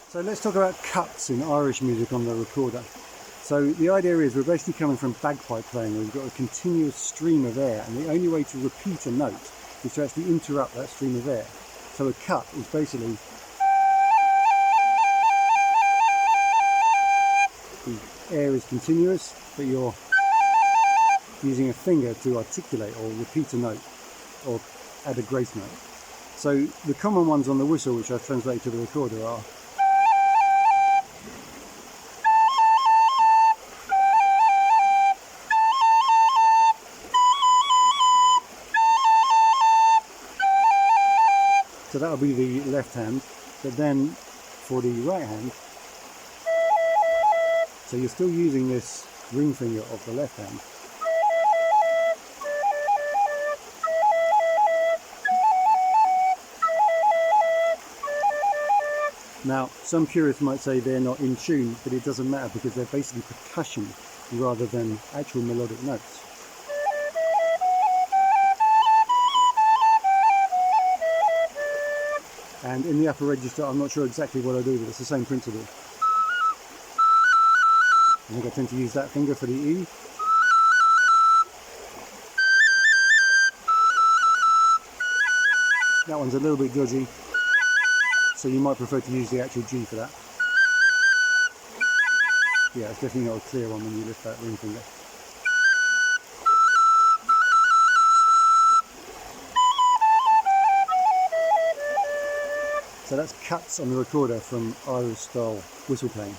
So let's talk about cuts in Irish music on the recorder. So the idea is we're basically coming from bagpipe playing where we've got a continuous stream of air, and the only way to repeat a note is to actually interrupt that stream of air. So a cut is basically the air is continuous, but you're using a finger to articulate or repeat a note or add a grace note. So the common ones on the whistle, which I've translated to the recorder, are so that'll be the left hand, but then for the right hand, so you're still using this ring finger of the left hand. Now, some purists might say they're not in tune, but it doesn't matter because they're basically percussion rather than actual melodic notes. And in the upper register, I'm not sure exactly what I do, but it's the same principle. I think I tend to use that finger for the E. That one's a little bit dodgy, so you might prefer to use the actual G for that. Yeah, it's definitely not a clear one when you lift that ring finger. So that's cuts on the recorder from Irish style whistle playing.